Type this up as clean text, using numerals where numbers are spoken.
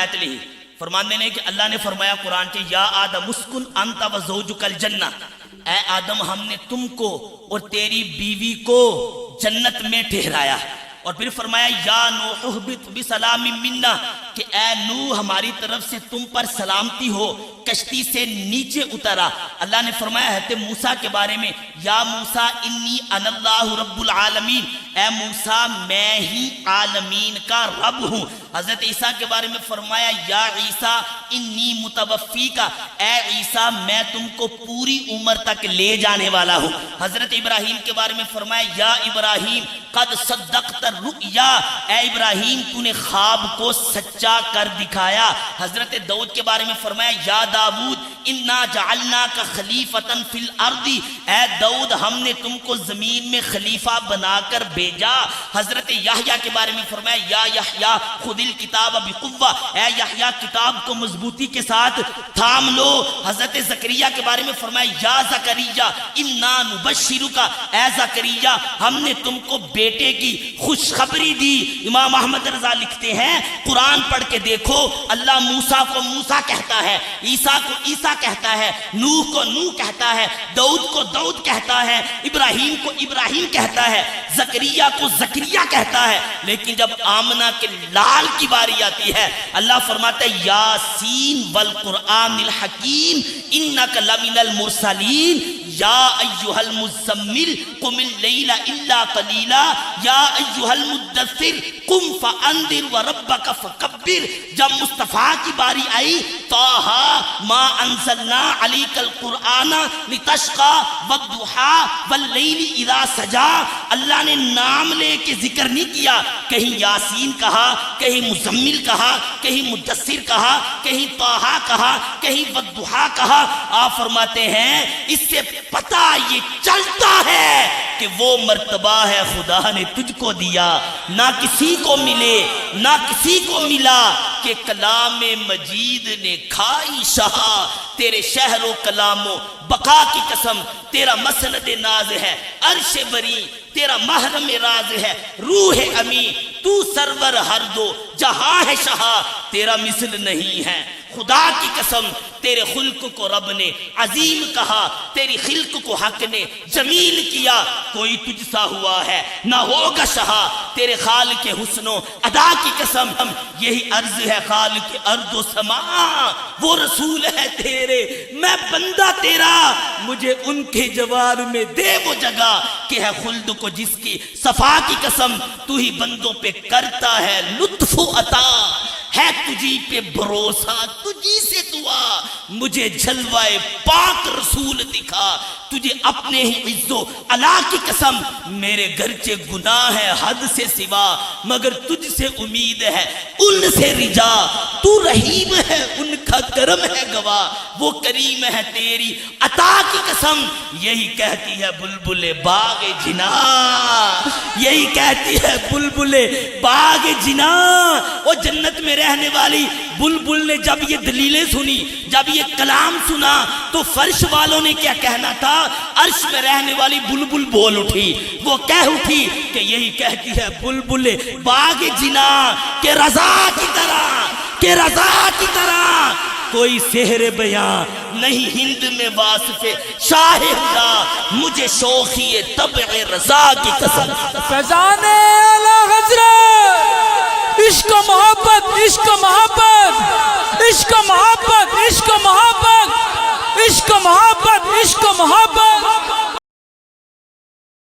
آیت لکھی، فرمانے نے کہ اللہ نے فرمایا قرآن کے یا آدم اسکن انت و زوجک الجنہ، اے آدم ہم نے تم کو اور تیری بیوی کو جنت میں ٹھہرایا. اور پھر فرمایا یا نوح اہبط بسلام منا، کہ اے نوح ہماری طرف سے تم پر سلامتی ہو، کشتی سے نیچے اترا. اللہ نے فرمایا حضرت موسیٰ کے بارے میں یا موسیٰ انی انا اللہ رب العالمین، اے موسیٰ میں ہی عالمین کا رب ہوں. حضرت عیسیٰ کے بارے میں فرمایا یا عیسیٰ انی متوفیکا، اے عیسیٰ میں تم کو پوری عمر تک لے جانے والا ہوں. حضرت ابراہیم کے بارے میں فرمایا یا ابراہیم قد صدقت الرؤیا، اے ابراہیم تو نے خواب کو سچا کر دکھایا. حضرت داؤد کے بارے میں فرمایا یا داؤد انا جعلناک خلیفۃ فی الارض، اے داؤد ہم نے تم کو زمین میں خلیفہ بنا کر بھیجا. حضرت یحییٰ کے بارے میں فرمایا یا یحییٰ خذ الکتاب بقوہ، اے یحییٰ کتاب کو مضبوطی کے ساتھ تھام لو. حضرت زکریا کے بارے میں فرمایا یا زکریا انا نبشرک، اے زکریا ہم نے تم کو بیٹے کی خوشخبری دی. امام احمد رضا لکھتے ہیں قرآن پڑھ کے دیکھو، اللہ موسیٰ کو موسیٰ کہتا ہے، عیسیٰ کو عیسیٰ کہتا ہے، نوح کو نوح کہتا ہے، داؤد کو داؤد کہتا ہے، ابراہیم کو ابراہیم کہتا ہے، زکریا کو زکریا کہتا ہے. لیکن جب آمنہ کے لال کی باری آتی ہے اللہ فرماتا ہے یاسین والقرآن الحکیم انک لمن المرسلین یا ایہا المزمل قم اللیل الا قلیلا یا ایہا المدثر قم فانذر وربک فکبر. جب مصطفیٰ کی باری آئی طٰہٰ ما انزلنا علیک القرآن لتشقی والضحیٰ واللیل اذا سجا، اللہ نے نام لے کے ذکر نہیں کیا، کہیں یاسین کہا، کہیں مزمل کہا، کہیں مدثر کہا، کہیں طٰہٰ کہا، کہیں والضحیٰ کہا. آپ فرماتے ہیں اس سے پتہ یہ چلتا ہے کہ وہ مرتبہ ہے خدا نے تجھ کو دیا، نہ کسی کو ملے نہ کسی کو ملا، کہ کلام مجید نے کھائی شاہ. تیرے شہر و کلام و بقا کی قسم تیرا مسند ناز ہے، عرش بری تیرا محرم راز ہے، روح امی تو سرور ہر دو جہاں ہے شاہ، تیرا مثل نہیں ہے. خدا کی قسم تیرے خلق کو رب نے عظیم کہا، تیری خلق کو حق نے جمیل کیا. کوئی تجھ سا ہوا ہے نہ ہوگا شاہ، تیرے خالق حسن و ادا کی قسم یہی عرض ہے خالق ارض و سما. وہ رسول ہے تیرے میں بندہ تیرا، مجھے ان کے جوار میں دے وہ جگہ کہ ہے خلد کو جس کی صفا کی قسم. تو ہی بندوں پہ کرتا ہے لطف و عطا، ہے تجھی پہ بھروسہ تجھی سے دعا. مجھے جلوائے پاک رسول دکھا، تجھے اپنے ہی عز و علا کی قسم. میرے گرچہ گناہ ہے حد سے سوا، مگر تجھ سے امید ہے ان سے رجا. تو رحیم ہے ان کا کرم ہے گواہ، وہ کریم ہے تیری عطا کی قسم. یہی کہتی ہے بلبل باغ جنا، یہی کہتی ہے بلبل باغ جنا. وہ جنت میں رہنے والی بلبل نے جب یہ دلیلیں سنی، جب یہ کلام سنا، تو فرش والوں نے کیا کہنا تھا؟ عرش میں رہنے والی بلبل بول اٹھی، وہ کہہ اٹھی کہ یہی کہتی ہے بلبل باغ جنا کہ رضا کی طرح، کہ رضا کی طرح کوئی سحر بیان نہیں ہند میں واسف شاہ خدا. مجھے شوخی طبع رضا کی قسم. فیضان اعلی حضرت، عشق و محبت، عشق و محبت.